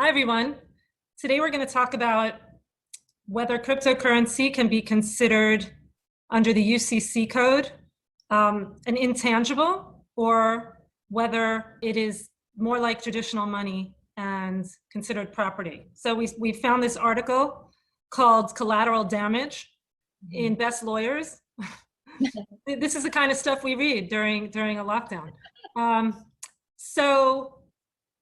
Hi, everyone. Today we're going to talk about whether cryptocurrency can be considered under the UCC code an intangible, or whether it is more like traditional money and considered property. So we found this article called Collateral Damage in Best Lawyers. This is the kind of stuff we read during a lockdown. So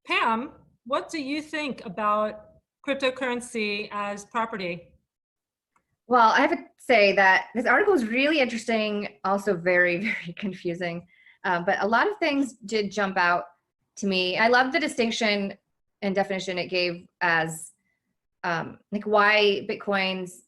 Pam, what do you think about cryptocurrency as property? Well, I have to say that this article is really interesting, also very, very confusing. But a lot of things did jump out to me. I love the distinction and definition it gave as like why Bitcoin's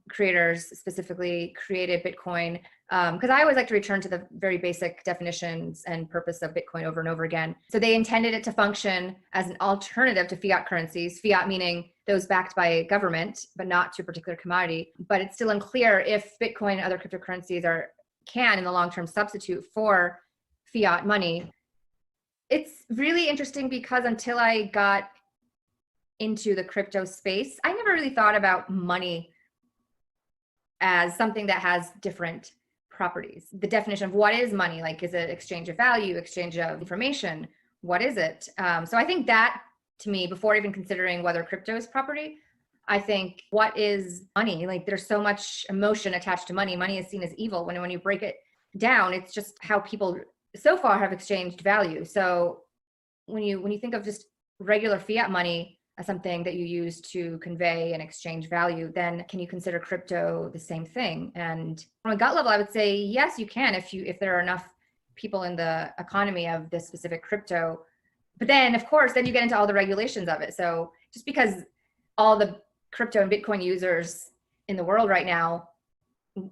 creators specifically created Bitcoin. Because I always like to return to the very basic definitions and purpose of Bitcoin over and over again. So they intended it to function as an alternative to fiat currencies, fiat meaning those backed by government, but not to a particular commodity. But it's still unclear if Bitcoin and other cryptocurrencies can in the long term substitute for fiat money. It's really interesting because until I got into the crypto space, I never really thought about money as something that has different properties. The definition of what is money, like is it exchange of value, exchange of information? What is it? So I think that, to me, before even considering whether crypto is property, I think what is money? Like there's so much emotion attached to money. Money is seen as evil when you break it down. It's just how people so far have exchanged value. So when you think of just regular fiat money as something that you use to convey and exchange value, then can you consider crypto the same thing? And from a gut level, I would say yes, you can if there are enough people in the economy of this specific crypto. But then, of course, then you get into all the regulations of it. So just because all the crypto and Bitcoin users in the world right now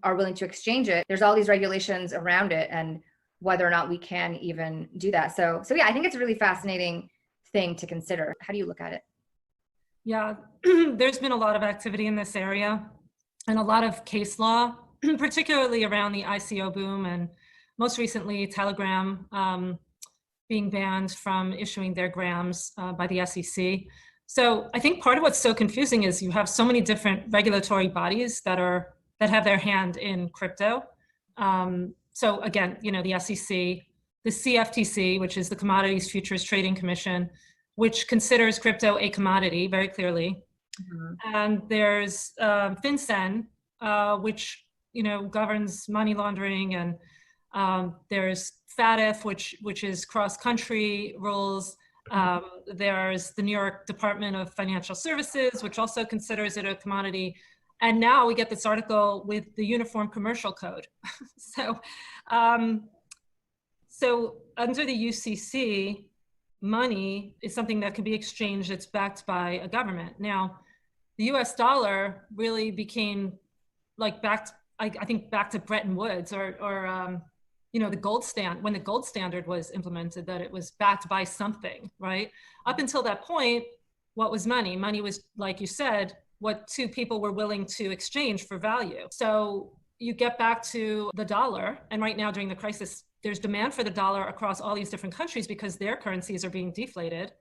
are willing to exchange it, there's all these regulations around it and whether or not we can even do that. So yeah, I think it's a really fascinating thing to consider. How do you look at it? Yeah, there's been a lot of activity in this area and a lot of case law, particularly around the ICO boom and most recently Telegram being banned from issuing their grams by the SEC. So I think part of what's so confusing is you have so many different regulatory bodies that have their hand in crypto. So again, the SEC, the CFTC, which is the Commodities Futures Trading Commission, which considers crypto a commodity very clearly. Mm-hmm. And there's FinCEN, which governs money laundering, and there's FATF, which is cross-country rules. There's the New York Department of Financial Services, which also considers it a commodity. And now we get this article with the Uniform Commercial Code. So under the UCC, money is something that can be exchanged that's backed by a government. Now, the US dollar really became like I think back to Bretton Woods or the gold standard, when the gold standard was implemented, that it was backed by something, right? Up until that point, what was money? Money was, like you said, what two people were willing to exchange for value. So you get back to the dollar, and right now during the crisis, there's demand for the dollar across all these different countries because their currencies are being deflated.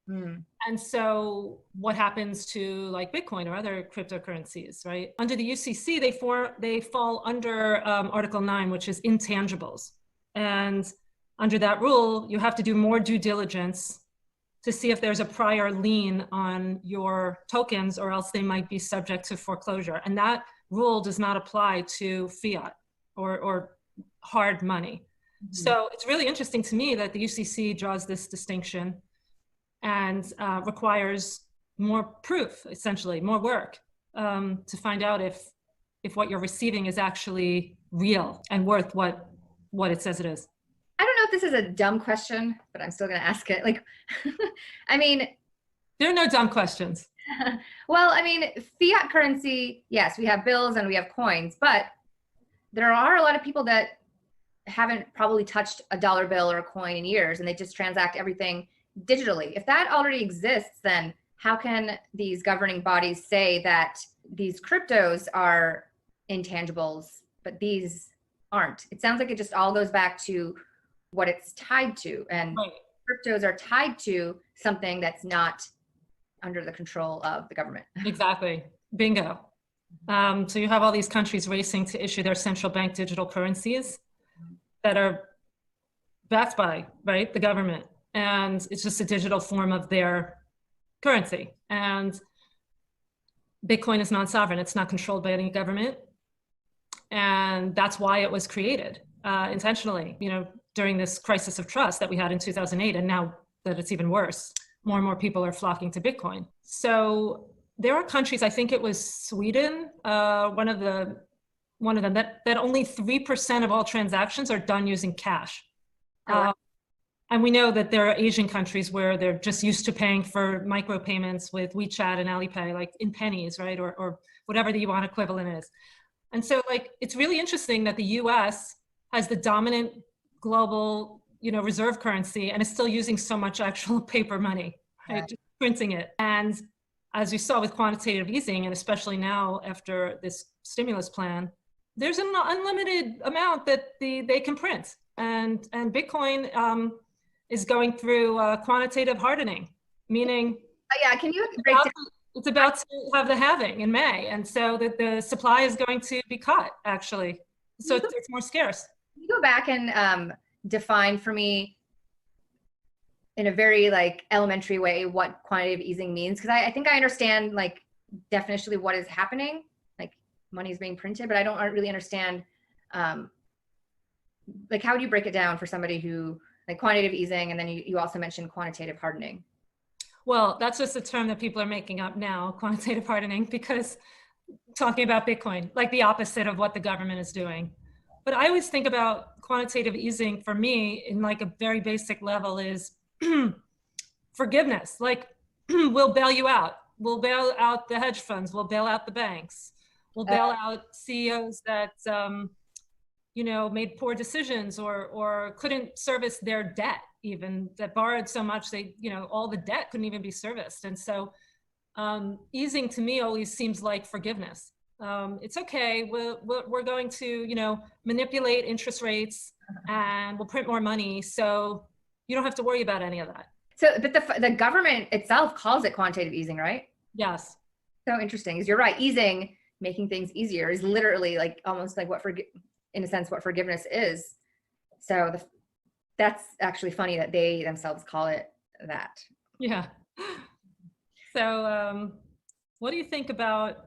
And so what happens to like Bitcoin or other cryptocurrencies, right? Under the UCC, they fall under Article 9, which is intangibles. And under that rule, you have to do more due diligence to see if there's a prior lien on your tokens, or else they might be subject to foreclosure. And that rule does not apply to fiat or hard money. Mm-hmm. So it's really interesting to me that the UCC draws this distinction and requires more proof, essentially, more work to find out if what you're receiving is actually real and worth what it says it is. I don't know if this is a dumb question, but I'm still going to ask it. Like, I mean, there are no dumb questions. Well, I mean, fiat currency, yes, we have bills and we have coins, but there are a lot of people that haven't probably touched a dollar bill or a coin in years, and they just transact everything digitally. If that already exists, then how can these governing bodies say that these cryptos are intangibles, but these aren't? It sounds like it just all goes back to what it's tied to. And right. Cryptos are tied to something that's not under the control of the government. Exactly. Bingo. So you have all these countries racing to issue their central bank digital currencies that are backed by, right, the government. And it's just a digital form of their currency. And Bitcoin is non-sovereign. It's not controlled by any government. And that's why it was created intentionally, during this crisis of trust that we had in 2008. And now that it's even worse, more and more people are flocking to Bitcoin. So there are countries, I think it was Sweden, one of them that only 3% of all transactions are done using cash. And we know that there are Asian countries where they're just used to paying for micropayments with WeChat and Alipay, like in pennies, right? Or whatever the yuan equivalent is. And so it's really interesting that the US has the dominant global, reserve currency and is still using so much actual paper money, right? Just printing it. And as you saw with quantitative easing, and especially now after this stimulus plan, there's an unlimited amount that they can print. And Bitcoin is going through quantitative hardening, meaning Can you break down? It's about to have the halving in May, and so the supply is going to be cut, actually. So it's more scarce. Can you go back and define for me in a very elementary way what quantitative easing means? Because I think I understand definitionally what is happening, money is being printed, but I don't really understand how do you break it down for somebody who quantitative easing, and then you also mentioned quantitative hardening. Well, that's just a term that people are making up now, quantitative hardening, because talking about Bitcoin, the opposite of what the government is doing. But I always think about quantitative easing for me in a very basic level is forgiveness. We'll bail you out. We'll bail out the hedge funds. We'll bail out the banks. We'll bail out CEOs that made poor decisions or couldn't service their debt, even that borrowed so much they, all the debt couldn't even be serviced. And so easing to me always seems like forgiveness. It's okay. We're going to, manipulate interest rates and we'll print more money. So you don't have to worry about any of that. So, but the government itself calls it quantitative easing, right? Yes. So interesting. Because you're right. Easing, making things easier, is literally almost in a sense, what forgiveness is. So that's actually funny that they themselves call it that. Yeah. So what do you think about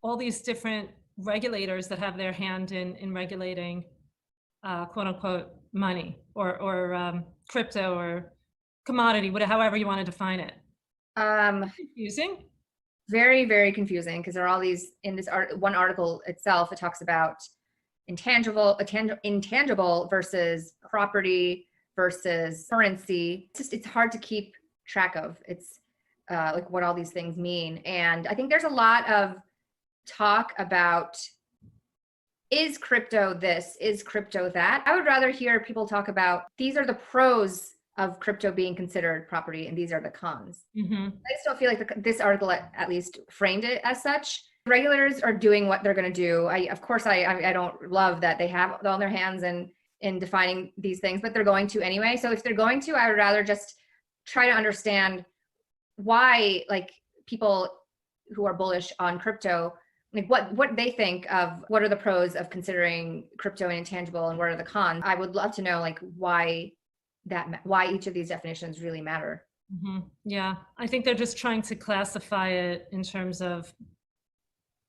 all these different regulators that have their hand in regulating quote unquote money or crypto or commodity, however you want to define it? Confusing. Very, very confusing, because there are all these in this one article itself. It talks about intangible versus property versus currency. It's hard to keep track of. It's what all these things mean. And I think there's a lot of talk about, is crypto this, is crypto that? I would rather hear people talk about, these are the pros of crypto being considered property and these are the cons. I just don't feel like this article at least framed it as such. Regulators are doing what they're going to do. Of course, I don't love that they have all their hands in defining these things, but they're going to anyway. So if they're going to, I would rather just try to understand why, people who are bullish on crypto, what they think of, what are the pros of considering crypto and intangible, and what are the cons. I would love to know why each of these definitions really matter. Yeah, I think they're just trying to classify it in terms of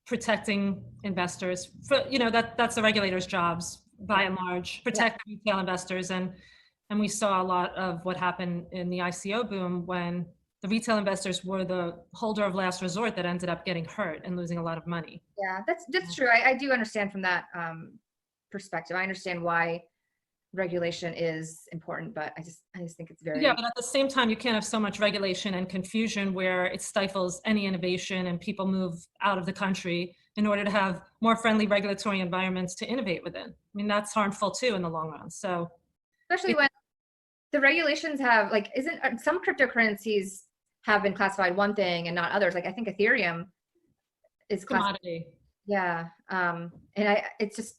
protecting investors. That's the regulators' jobs by and large, protect retail investors. And we saw a lot of what happened in the ICO boom when the retail investors were the holder of last resort that ended up getting hurt and losing a lot of money. Yeah, that's true. I do understand from that perspective. I understand why regulation is important, but I just think it's very... Yeah, but at the same time, you can't have so much regulation and confusion where it stifles any innovation and people move out of the country in order to have more friendly regulatory environments to innovate within. I mean, that's harmful too in the long run. So especially when the regulations have isn't some cryptocurrencies have been classified one thing and not others. I think Ethereum is commodity. Yeah. And it's just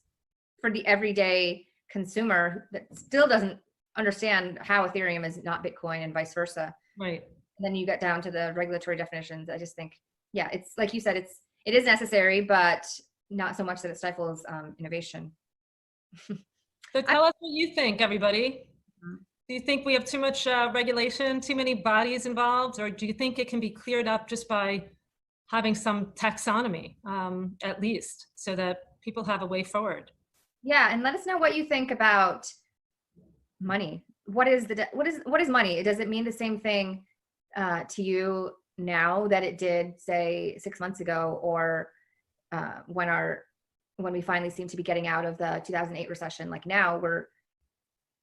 for the everyday consumer that still doesn't understand how Ethereum is not Bitcoin and vice versa. Right. And then you get down to the regulatory definitions. I just think, yeah, it's like you said, it is necessary, but not so much that it stifles innovation. So tell us what you think, everybody. Do you think we have too much regulation, too many bodies involved, or do you think it can be cleared up just by having some taxonomy, at least, so that people have a way forward? Yeah, and let us know what you think about money. What is money? Does it mean the same thing to you now that it did, say, 6 months ago, or when we finally seem to be getting out of the 2008 recession? Like now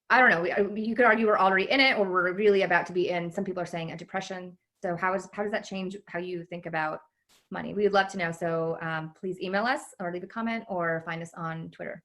I don't know, you could argue we're already in it, or we're really about to be in, some people are saying, a depression. So how does that change how you think about money? We would love to know. So please email us or leave a comment or find us on Twitter.